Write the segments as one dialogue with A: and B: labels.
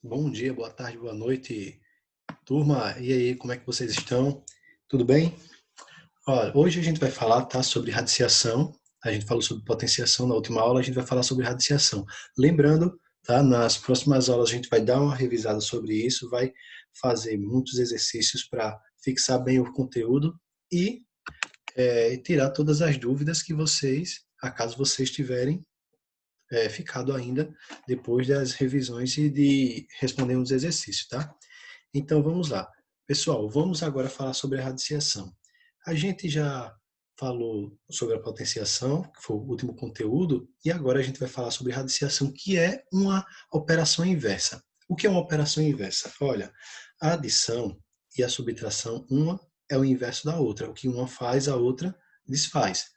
A: Bom dia, boa tarde, boa noite, turma. E aí, como é que vocês estão? Tudo bem? Olha, hoje a gente vai falar, tá, sobre radiciação. A gente falou sobre potenciação na última aula, a gente vai falar sobre radiciação. Lembrando, tá, nas próximas aulas a gente vai dar uma revisada sobre isso, vai fazer muitos exercícios para fixar bem o conteúdo e tirar todas as dúvidas que vocês, acaso vocês tiverem ficado ainda depois das revisões e de responder os exercícios, tá? Então vamos lá. Pessoal, vamos agora falar sobre a radiciação. A gente já falou sobre a potenciação, que foi o último conteúdo, e agora a gente vai falar sobre radiciação, que é uma operação inversa. O que é uma operação inversa? Olha, a adição e a subtração, uma é o inverso da outra. O que uma faz, a outra desfaz.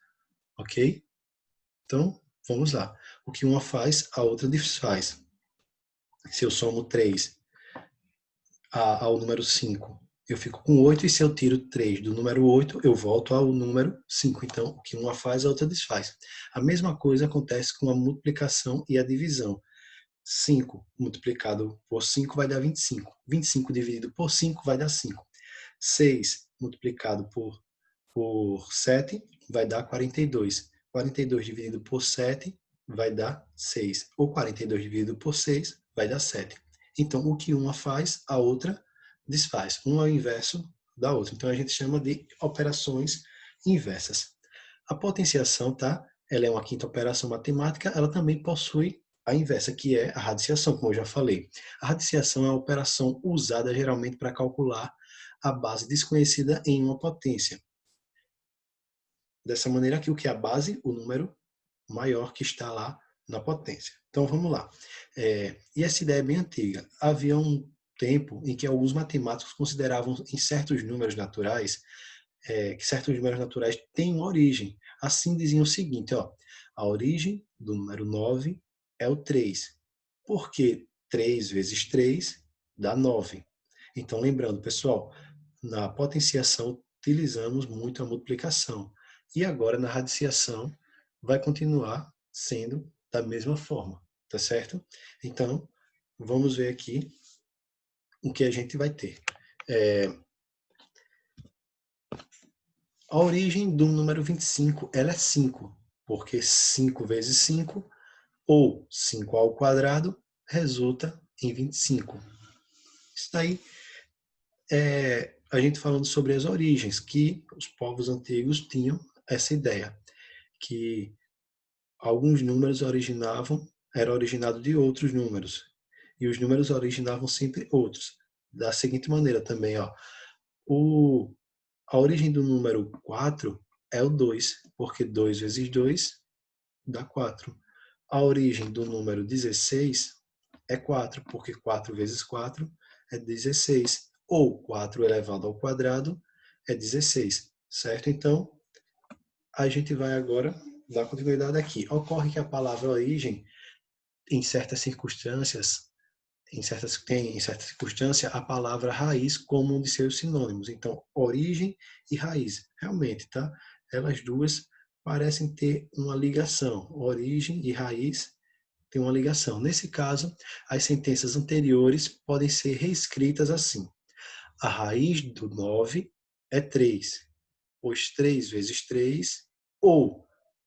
A: Ok? Então, vamos lá. O que uma faz, a outra desfaz. Se eu somo 3 ao número 5, eu fico com 8, e se eu tiro 3 do número 8, eu volto ao número 5. Então, o que uma faz, a outra desfaz. A mesma coisa acontece com a multiplicação e a divisão. 5 multiplicado por 5 vai dar 25. 25 dividido por 5 vai dar 5. 6 multiplicado por 7 vai dar 42. 42 dividido por 7 vai dar 6. Ou 42 dividido por 6 vai dar 7. Então, o que uma faz, a outra desfaz. Um é o inverso da outra. Então, a gente chama de operações inversas. A potenciação, tá? Ela é uma quinta operação matemática, ela também possui a inversa, que é a radiciação, como eu já falei. A radiciação é a operação usada geralmente para calcular a base desconhecida em uma potência. Dessa maneira aqui, o que é a base? O número maior que está lá na potência. Então vamos lá. E essa ideia é bem antiga. Havia um tempo em que alguns matemáticos consideravam em certos números naturais que certos números naturais têm uma origem. Assim diziam o seguinte, ó, a origem do número 9 é o 3, porque 3 vezes 3 dá 9. Então, lembrando, pessoal, na potenciação utilizamos muito a multiplicação. E agora, na radiciação, vai continuar sendo da mesma forma, tá certo? Então, vamos ver aqui o que a gente vai ter. A origem do número 25 ela é 5, porque 5 vezes 5, ou 5 ao quadrado, resulta em 25. Isso daí é a gente falando sobre as origens, que os povos antigos tinham essa ideia, que alguns números era originado de outros números, e os números originavam sempre outros. Da seguinte maneira também, ó, o a origem do número 4 é o 2, porque 2 vezes 2 dá 4. A origem do número 16 é 4, porque 4 vezes 4 é 16. Ou 4 elevado ao quadrado é 16, certo? Então, a gente vai agora dar continuidade aqui. Ocorre que a palavra origem, em certas circunstâncias, em certa circunstância, a palavra raiz como um de seus sinônimos. Então, origem e raiz. Realmente, tá? Elas duas parecem ter uma ligação. Origem e raiz têm uma ligação. Nesse caso, as sentenças anteriores podem ser reescritas assim. A raiz do 9 é 3, pois 3 vezes 3, ou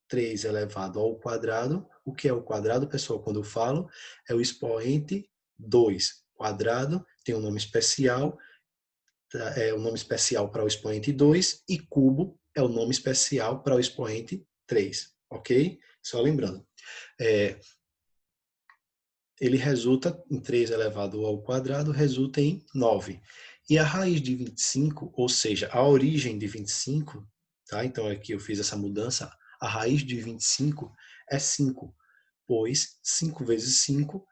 A: 3 elevado ao quadrado. O que é o quadrado, pessoal, quando eu falo? É o expoente 2. Quadrado tem um nome especial, é o nome especial para o expoente 2, e cubo é o nome especial para o expoente 3, ok? Só lembrando. Ele resulta em 3 elevado ao quadrado, resulta em 9. E a raiz de 25, ou seja, a origem de 25, tá? Então aqui eu fiz essa mudança, a raiz de 25 é 5, pois 5 vezes 5,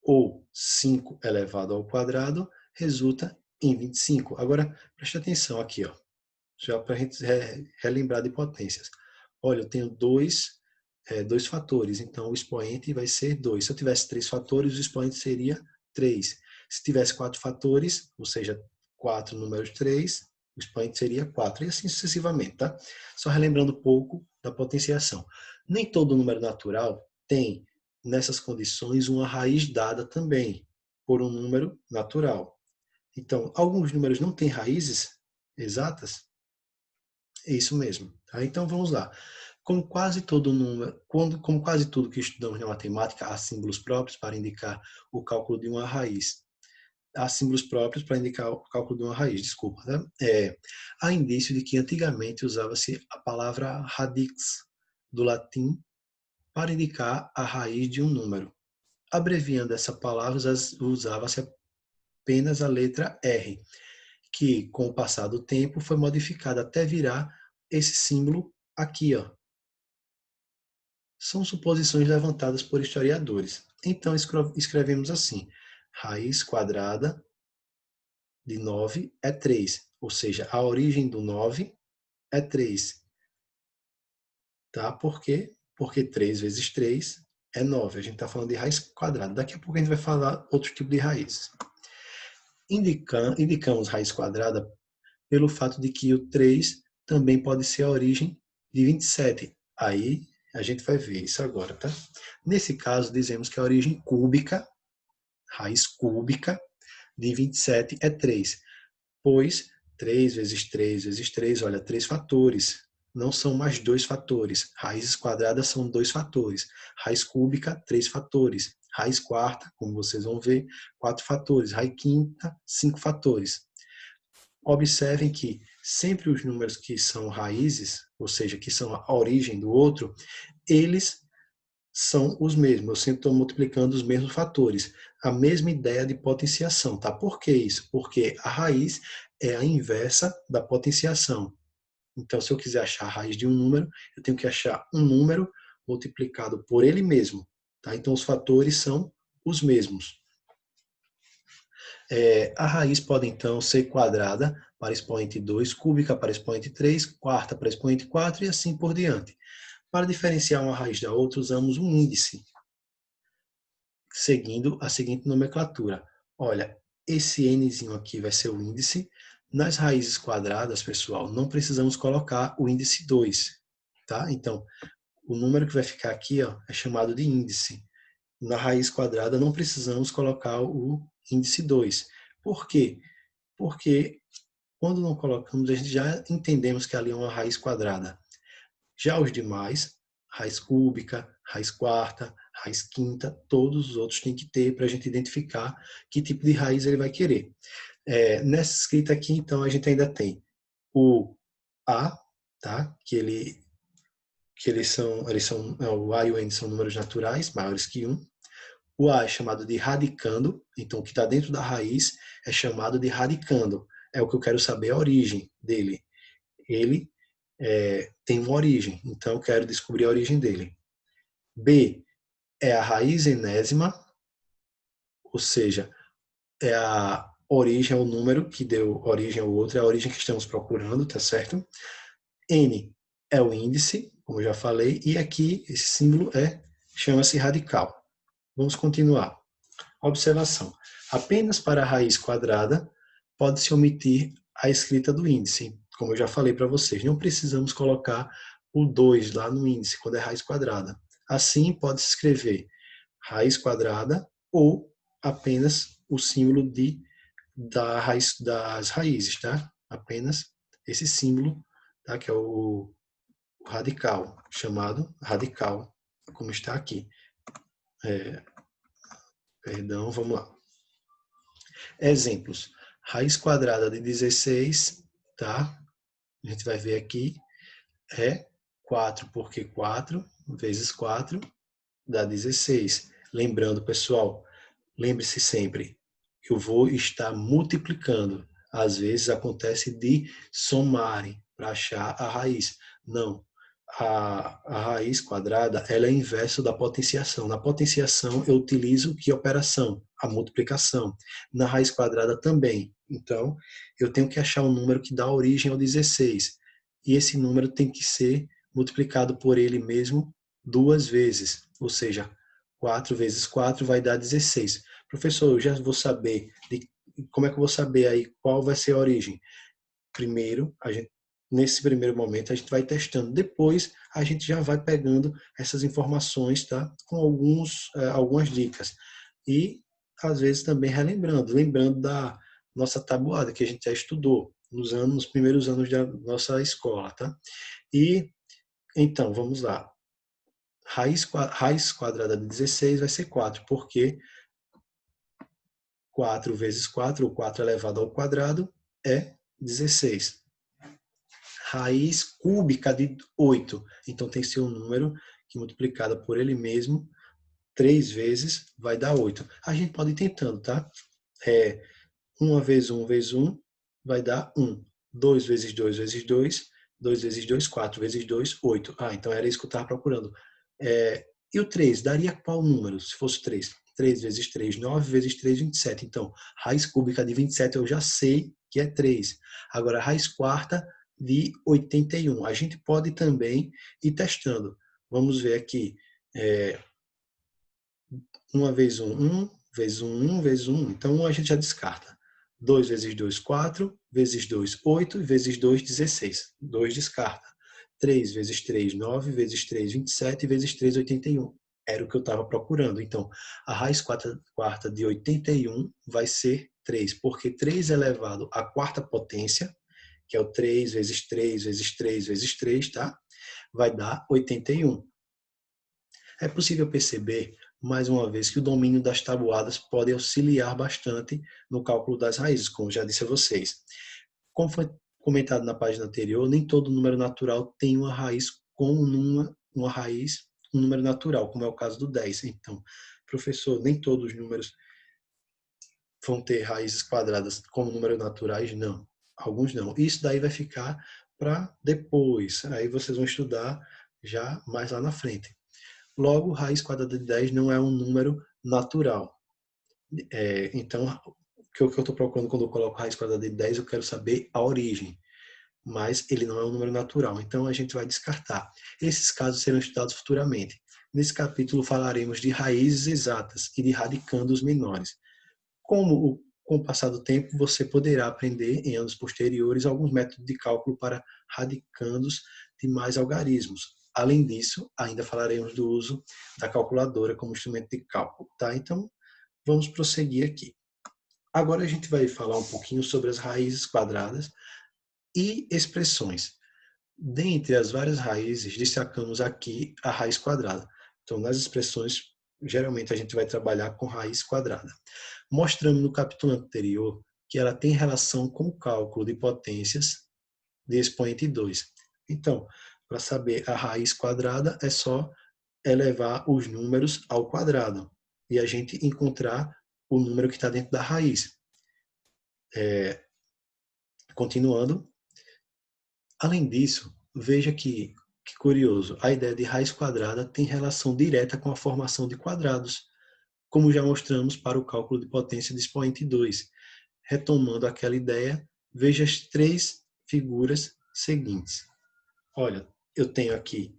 A: ou 5 elevado ao quadrado, resulta em 25. Agora, preste atenção aqui, ó, já para a gente relembrar de potências. Olha, eu tenho dois fatores, então o expoente vai ser 2. Se eu tivesse 3 fatores, o expoente seria 3. Se tivesse 4 fatores, ou seja, 4 números 3, o expoente seria 4, e assim sucessivamente, tá? Só relembrando um pouco da potenciação. Nem todo número natural tem, nessas condições, uma raiz dada também. por um número natural. Então, alguns números não têm raízes exatas? É isso mesmo. Tá? Então, vamos lá. Como quase todo número, como quase tudo que estudamos na matemática, há símbolos próprios para indicar o cálculo de uma raiz. Há símbolos próprios para indicar o cálculo de uma raiz, desculpa. Né? Há indício de que antigamente usava-se a palavra radix, do latim, para indicar a raiz de um número. Abreviando essa palavra, usava-se apenas a letra R, que, com o passar do tempo, foi modificada até virar esse símbolo aqui, ó. São suposições levantadas por historiadores. Então, escrevemos assim: raiz quadrada de 9 é 3, ou seja, a origem do 9 é 3. Tá? Por quê? Porque 3 vezes 3 é 9. A gente está falando de raiz quadrada. Daqui a pouco a gente vai falar outro tipo de raízes. Indicamos raiz quadrada pelo fato de que o 3 também pode ser a origem de 27. Aí a gente vai ver isso agora, tá? Nesse caso, dizemos que a origem cúbica, raiz cúbica, de 27 é 3, pois 3 vezes 3 vezes 3, olha, 3 fatores. Não são mais 2 fatores. Raízes quadradas são 2 fatores. Raiz cúbica, 3 fatores. Raiz quarta, como vocês vão ver, 4 fatores. Raiz quinta, 5 fatores. Observem que sempre os números que são raízes, ou seja, que são a origem do outro, eles são os mesmos. Eu sempre estou multiplicando os mesmos fatores. A mesma ideia de potenciação, tá? Por que isso? Porque a raiz é a inversa da potenciação. Então, se eu quiser achar a raiz de um número, eu tenho que achar um número multiplicado por ele mesmo, tá? Então, os fatores são os mesmos. A raiz pode, então, ser quadrada para expoente 2, cúbica para expoente 3, quarta para expoente 4 e assim por diante. Para diferenciar uma raiz da outra, usamos um índice, seguindo a seguinte nomenclatura. Olha, esse nzinho aqui vai ser o índice. Nas raízes quadradas, pessoal, não precisamos colocar o índice 2, tá? Então, o número que vai ficar aqui, ó, é chamado de índice. Na raiz quadrada, não precisamos colocar o índice 2. Por quê? Porque quando não colocamos, a gente já entendemos que ali é uma raiz quadrada. Já os demais, raiz cúbica, raiz quarta, raiz quinta, todos os outros tem que ter para a gente identificar que tipo de raiz ele vai querer. Nessa escrita aqui, então, a gente ainda tem o A, tá? O A e o N são números naturais, maiores que 1. O A é chamado de radicando, então o que está dentro da raiz é chamado de radicando. É o que eu quero saber a origem dele. Ele tem uma origem, então eu quero descobrir a origem dele. B é a raiz enésima, ou seja, é a origem, é o número que deu origem ao outro, é a origem que estamos procurando, tá certo? N é o índice, como eu já falei, e aqui esse símbolo chama-se radical. Vamos continuar. Observação. Apenas para a raiz quadrada pode-se omitir a escrita do índice. Como eu já falei para vocês, não precisamos colocar o 2 lá no índice, quando é raiz quadrada. Assim, pode-se escrever raiz quadrada ou apenas o símbolo das raízes, tá? Apenas esse símbolo, tá? Que é o radical, chamado radical, como está aqui. Perdão, vamos lá. Exemplos. Raiz quadrada de 16, tá? A gente vai ver aqui, é 4, porque 4 vezes 4 dá 16. Lembrando, pessoal, lembre-se sempre, eu vou estar multiplicando. Às vezes acontece de somarem para achar a raiz. Não. A raiz quadrada ela é inverso da potenciação. Na potenciação eu utilizo que operação? A multiplicação. Na raiz quadrada também. Então, eu tenho que achar um número que dá origem ao 16. E esse número tem que ser multiplicado por ele mesmo 2 vezes. Ou seja, 4 vezes 4 vai dar 16. Professor, eu já vou saber como é que eu vou saber aí qual vai ser a origem? Primeiro, nesse primeiro momento, a gente vai testando. Depois, a gente já vai pegando essas informações, tá? Com algumas dicas. E às vezes também relembrando, lembrando da nossa tabuada que a gente já estudou nos primeiros anos da nossa escola, tá? E então, vamos lá. Raiz quadrada de 16 vai ser 4, porque 4 vezes 4, ou 4 elevado ao quadrado, é 16. Raiz cúbica de 8. Então, tem que ser um número que multiplicado por ele mesmo, 3 vezes, vai dar 8. A gente pode ir tentando, tá? 1 vezes 1 vezes 1 vai dar 1. 2 vezes 2 vezes 2, 2 vezes 2, 4 vezes 2, 8. Ah, então era isso que eu estava procurando. E o 3, daria qual número, se fosse 3? 3 vezes 3, 9 vezes 3, 27. Então, raiz cúbica de 27 eu já sei que é 3. Agora, raiz quarta de 81. A gente pode também ir testando. Vamos ver aqui. 1 vezes 1, 1, vezes 1, 1, vezes 1. Então, 1 a gente já descarta. 2 vezes 2, 4, vezes 2, 8, vezes 2, 16. 2 descarta. 3 vezes 3, 9, vezes 3, 27, vezes 3, 81. Era o que eu estava procurando. Então, a raiz quarta de 81 vai ser 3, porque 3 elevado à quarta potência, que é o 3 vezes 3 vezes 3 vezes 3, tá? Vai dar 81. É possível perceber, mais uma vez, que o domínio das tabuadas pode auxiliar bastante no cálculo das raízes, como já disse a vocês. Como foi comentado na página anterior, nem todo número natural tem uma raiz com uma raiz, um número natural, como é o caso do 10. Então, professor, nem todos os números vão ter raízes quadradas como números naturais? Não. Alguns não. Isso daí vai ficar para depois. Aí vocês vão estudar já mais lá na frente. Logo, raiz quadrada de 10 não é um número natural. Então, o que eu estou procurando quando eu coloco raiz quadrada de 10, eu quero saber a origem. Mas ele não é um número natural. Então, a gente vai descartar. Esses casos serão estudados futuramente. Nesse capítulo, falaremos de raízes exatas e de radicandos menores. Com o passar do tempo, você poderá aprender em anos posteriores alguns métodos de cálculo para radicandos de mais algarismos. Além disso, ainda falaremos do uso da calculadora como instrumento de cálculo, tá? Então, vamos prosseguir aqui. Agora a gente vai falar um pouquinho sobre as raízes quadradas e expressões. Dentre as várias raízes, destacamos aqui a raiz quadrada. Então, nas expressões, geralmente a gente vai trabalhar com raiz quadrada. Mostramos no capítulo anterior que ela tem relação com o cálculo de potências de expoente 2. Então, para saber a raiz quadrada, é só elevar os números ao quadrado e a gente encontrar o número que está dentro da raiz. Continuando, além disso, veja que curioso, a ideia de raiz quadrada tem relação direta com a formação de quadrados, como já mostramos para o cálculo de potência de expoente 2. Retomando aquela ideia, veja as 3 figuras seguintes. Olha, eu tenho aqui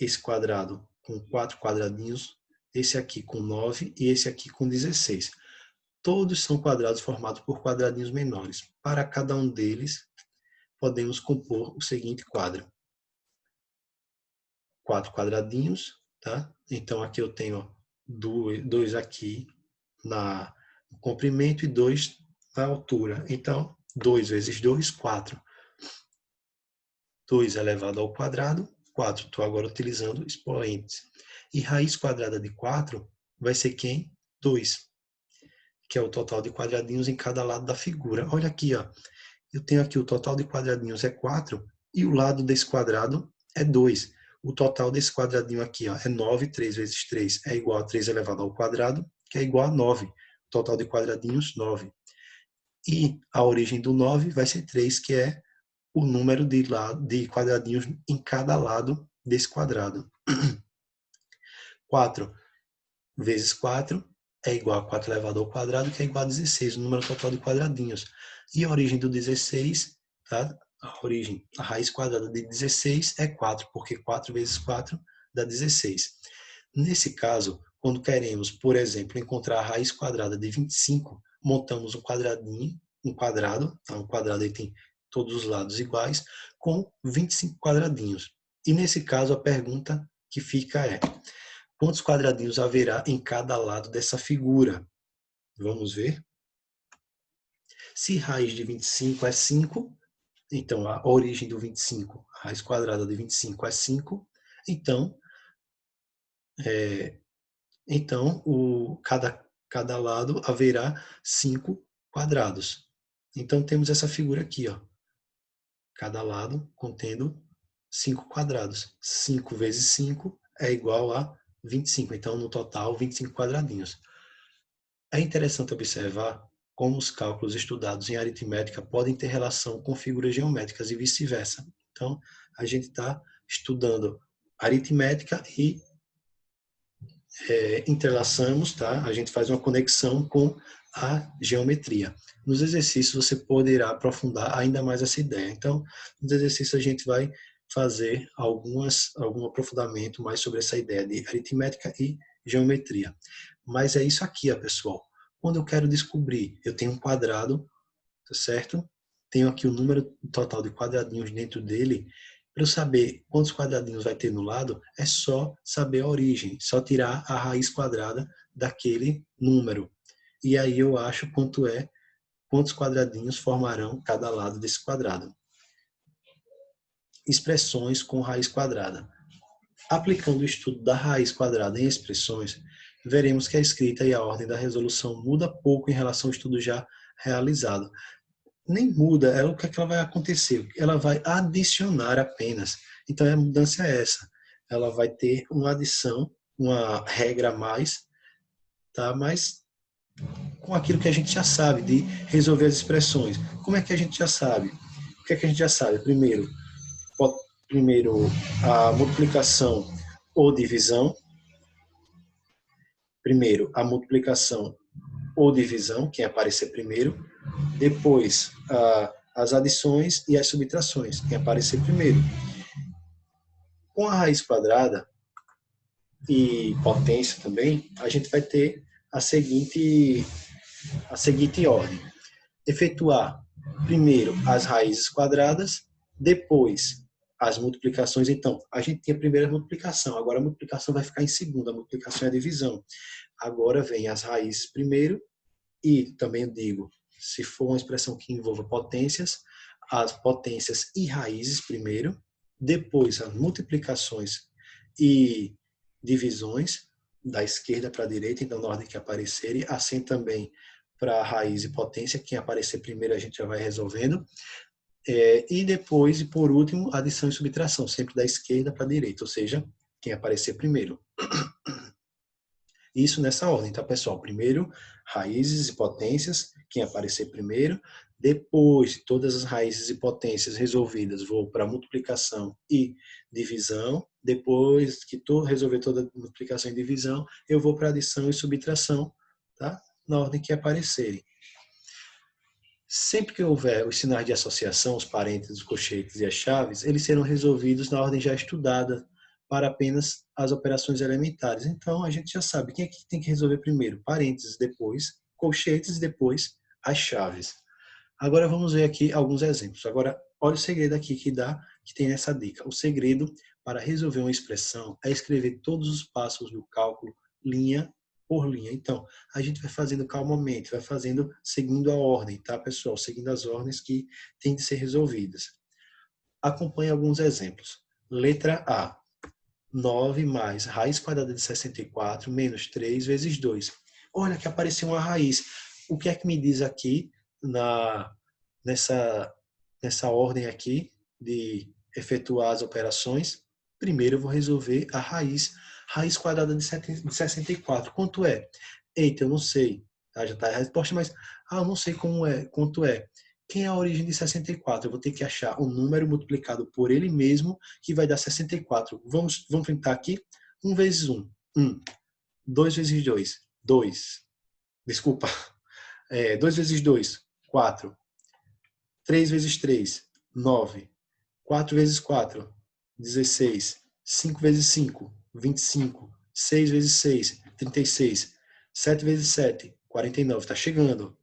A: esse quadrado com 4 quadradinhos, esse aqui com 9 e esse aqui com 16. Todos são quadrados formados por quadradinhos menores. Para cada um deles, podemos compor o seguinte quadro. 4 quadradinhos, tá? Então aqui eu tenho 2 aqui no comprimento e 2 na altura. Então, 2 vezes 2, 4. 2 elevado ao quadrado, 4. Estou agora utilizando expoentes. E raiz quadrada de 4 vai ser quem? 2, que é o total de quadradinhos em cada lado da figura. Olha aqui, ó. Eu tenho aqui o total de quadradinhos é 4 e o lado desse quadrado é 2. O total desse quadradinho aqui, ó, é 9. 3 vezes 3 é igual a 3 elevado ao quadrado, que é igual a 9. O total de quadradinhos, 9. E a origem do 9 vai ser 3, que é o número de quadradinhos em cada lado desse quadrado. 4 vezes 4 é igual a 4 elevado ao quadrado, que é igual a 16, o número total de quadradinhos. E a origem do 16, tá? A raiz quadrada de 16 é 4, porque 4 vezes 4 dá 16. Nesse caso, quando queremos, por exemplo, encontrar a raiz quadrada de 25, montamos um quadradinho, um quadrado, tá? Um quadrado aí tem todos os lados iguais, com 25 quadradinhos. E nesse caso, a pergunta que fica é: quantos quadradinhos haverá em cada lado dessa figura? Vamos ver. Se raiz de 25 é 5, então a origem do 25, a raiz quadrada de 25 é 5, então, cada lado haverá 5 quadrados. Então temos essa figura aqui, ó. Cada lado contendo 5 quadrados. 5 vezes 5 é igual a 25. Então, no total, 25 quadradinhos. É interessante observar como os cálculos estudados em aritmética podem ter relação com figuras geométricas e vice-versa. Então, a gente está estudando aritmética e entrelaçamos, tá? A gente faz uma conexão com a geometria. Nos exercícios você poderá aprofundar ainda mais essa ideia. Então, nos exercícios a gente vai fazer algum aprofundamento mais sobre essa ideia de aritmética e geometria. Mas é isso aqui, ó, pessoal. Quando eu quero descobrir, eu tenho um quadrado, tá certo? Tenho aqui o número total de quadradinhos dentro dele. Para eu saber quantos quadradinhos vai ter no lado, é só saber a origem, só tirar a raiz quadrada daquele número. E aí eu acho quantos quadradinhos formarão cada lado desse quadrado. Expressões com raiz quadrada. Aplicando o estudo da raiz quadrada em expressões, veremos que a escrita e a ordem da resolução muda pouco em relação ao estudo já realizado. Nem muda, o que é que ela vai acontecer? Ela vai adicionar apenas. Então a mudança é essa. Ela vai ter uma adição, uma regra a mais, tá? Mas com aquilo que a gente já sabe de resolver as expressões. Como é que a gente já sabe? O que é que a gente já sabe? Primeiro a multiplicação ou divisão. Primeiro a multiplicação ou divisão, quem aparecer primeiro. Depois as adições e as subtrações, quem aparecer primeiro. Com a raiz quadrada e potência também, a gente vai ter a seguinte ordem. Efetuar primeiro as raízes quadradas, depois as multiplicações. Então, a gente tem a primeira multiplicação, agora a multiplicação vai ficar em segunda, a multiplicação é a divisão. Agora vem as raízes primeiro e também eu digo, se for uma expressão que envolva potências, as potências e raízes primeiro, depois as multiplicações e divisões da esquerda para a direita, então na ordem que aparecerem, assim também para raiz e potência, quem aparecer primeiro a gente já vai resolvendo, e depois, e por último, adição e subtração, sempre da esquerda para a direita, ou seja, quem aparecer primeiro. Isso nessa ordem, tá, pessoal? Primeiro, raízes e potências, quem aparecer primeiro. Depois de todas as raízes e potências resolvidas, vou para multiplicação e divisão. Depois que resolver toda a multiplicação e divisão, eu vou para adição e subtração, tá? Na ordem que aparecerem. Sempre que houver os sinais de associação, os parênteses, os colchetes e as chaves, eles serão resolvidos na ordem já estudada, para apenas as operações elementares. Então, a gente já sabe quem é que tem que resolver primeiro, parênteses, depois colchetes e depois as chaves. Agora vamos ver aqui alguns exemplos. Agora, olha o segredo aqui que tem nessa dica. O segredo para resolver uma expressão é escrever todos os passos do cálculo linha por linha. Então, a gente vai fazendo calmamente, vai fazendo seguindo a ordem, tá, pessoal? Seguindo as ordens que têm de ser resolvidas. Acompanhe alguns exemplos. Letra A. 9 mais raiz quadrada de 64 menos 3 vezes 2. Olha que apareceu uma raiz. O que é que me diz aqui nessa ordem aqui de efetuar as operações? Primeiro eu vou resolver a raiz. Raiz quadrada de 64. Quanto é? Eita, eu não sei. Tá, já está a resposta, mas eu não sei quanto é. Quem é a origem de 64? Eu vou ter que achar um número multiplicado por ele mesmo, que vai dar 64. Vamos tentar aqui. 1 vezes 1, 1. 2 vezes 2, 2. Desculpa. 2 vezes 2, 4. 3 vezes 3, 9. 4 vezes 4, 16. 5 vezes 5, 25. 6 vezes 6, 36. 7 vezes 7, 49. Está chegando.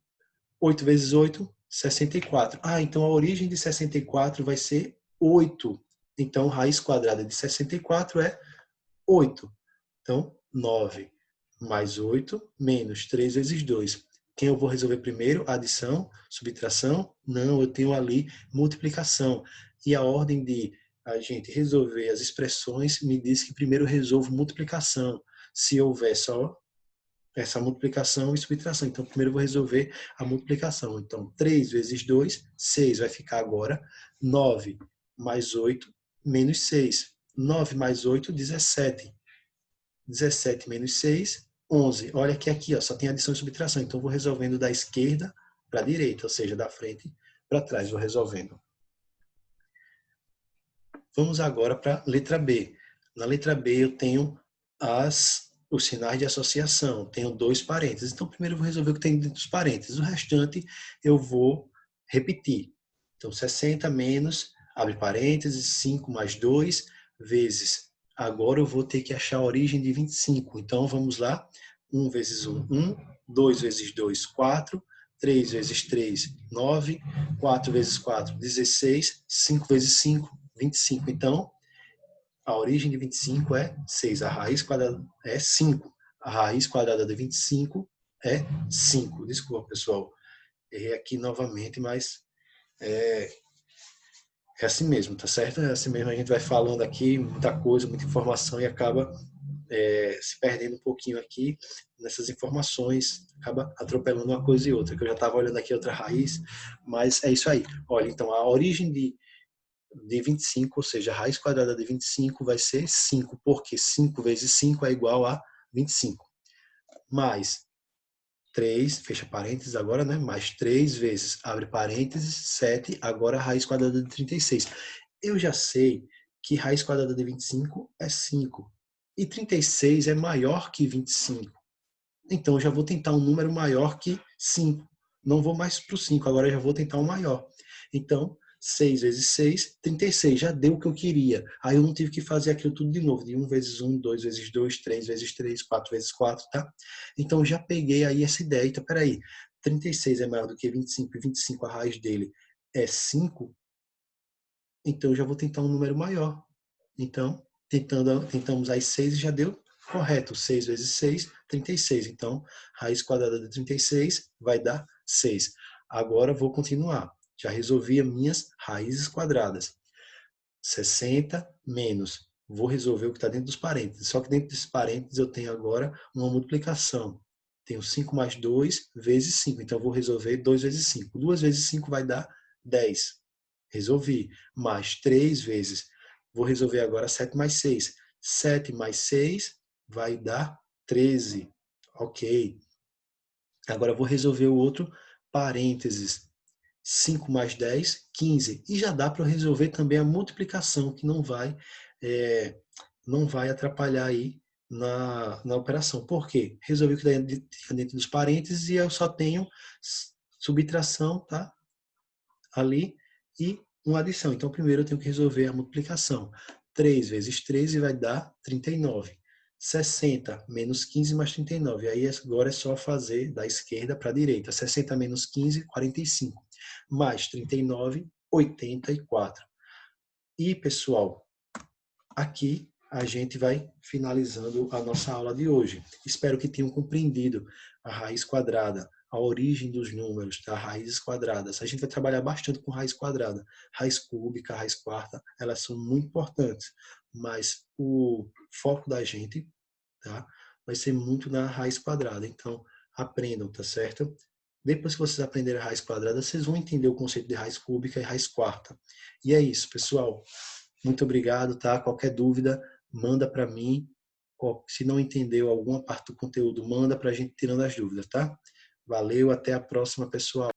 A: 8 vezes 8, 64. Então a origem de 64 vai ser 8. Então, raiz quadrada de 64 é 8. Então, 9 mais 8 menos 3 vezes 2. Quem eu vou resolver primeiro? Adição, subtração? Não, eu tenho ali multiplicação. E a ordem de a gente resolver as expressões me diz que primeiro eu resolvo multiplicação. Se houver só essa multiplicação e subtração. Então, primeiro eu vou resolver a multiplicação. Então, 3 vezes 2, 6. Vai ficar agora 9 mais 8 menos 6. 9 mais 8, 17. 17 menos 6, 11. Olha que aqui ó, só tem adição e subtração. Então, vou resolvendo da esquerda para a direita, ou seja, da frente para trás. Vou resolvendo. Vamos agora para a letra B. Na letra B eu tenho os sinais de associação. Tenho 2 parênteses. Então, primeiro eu vou resolver o que tem dentro dos parênteses. O restante eu vou repetir. Então, 60 menos, abre parênteses, 5 mais 2, vezes. Agora eu vou ter que achar a origem de 25. Então, vamos lá. 1 vezes 1, 1. 2 vezes 2, 4. 3 vezes 3, 9. 4 vezes 4, 16. 5 vezes 5, 25. Então, a origem de 25 é 6. A raiz quadrada é 5. A raiz quadrada de 25 é 5. Desculpa, pessoal. Errei aqui novamente, mas é assim mesmo, tá certo? É assim mesmo, a gente vai falando aqui muita coisa, muita informação e acaba se perdendo um pouquinho aqui nessas informações, acaba atropelando uma coisa e outra, que eu já estava olhando aqui outra raiz, mas é isso aí. Olha, então a origem de 25, ou seja, a raiz quadrada de 25 vai ser 5, porque 5 vezes 5 é igual a 25. Mais 3, fecha parênteses agora, né? Mais 3 vezes, abre parênteses, 7, agora a raiz quadrada de 36. Eu já sei que raiz quadrada de 25 é 5. E 36 é maior que 25. Então, eu já vou tentar um número maior que 5. Não vou mais para o 5, agora eu já vou tentar um maior. Então, 6 vezes 6, 36. Já deu o que eu queria. Aí eu não tive que fazer aquilo tudo de novo. De 1 vezes 1, 2 vezes 2, 3 vezes 3, 4 vezes 4, tá? Então, já peguei aí essa ideia. Então, peraí. 36 é maior do que 25 e 25 a raiz dele é 5. Então, eu já vou tentar um número maior. Então, tentamos aí 6 e já deu correto. 6 vezes 6, 36. Então, raiz quadrada de 36 vai dar 6. Agora vou continuar. Já resolvi as minhas raízes quadradas. 60 menos. Vou resolver o que está dentro dos parênteses. Só que dentro dos parênteses eu tenho agora uma multiplicação. Tenho 5 mais 2 vezes 5. Então, eu vou resolver 2 vezes 5. 2 vezes 5 vai dar 10. Resolvi. Mais 3 vezes. Vou resolver agora 7 mais 6. 7 mais 6 vai dar 13. Ok. Agora eu vou resolver o outro parênteses. 5 mais 10, 15. E já dá para resolver também a multiplicação, que não vai atrapalhar aí na operação. Por quê? Resolvi o que está dentro dos parênteses e eu só tenho subtração, tá? Ali e uma adição. Então, primeiro eu tenho que resolver a multiplicação. 3 vezes 13 vai dar 39. 60 menos 15 mais 39. Aí agora é só fazer da esquerda para a direita. 60 menos 15, 45. Mais 39, 84. E, pessoal, aqui a gente vai finalizando a nossa aula de hoje. Espero que tenham compreendido a raiz quadrada, a origem dos números, das raízes quadradas. A gente vai trabalhar bastante com raiz quadrada. Raiz cúbica, raiz quarta, elas são muito importantes, mas o foco da gente, tá, vai ser muito na raiz quadrada. Então, aprendam, tá certo? Depois que vocês aprenderem a raiz quadrada, vocês vão entender o conceito de raiz cúbica e raiz quarta. E é isso, pessoal. Muito obrigado, tá? Qualquer dúvida, manda para mim. Se não entendeu alguma parte do conteúdo, manda para a gente tirando as dúvidas, tá? Valeu, até a próxima, pessoal.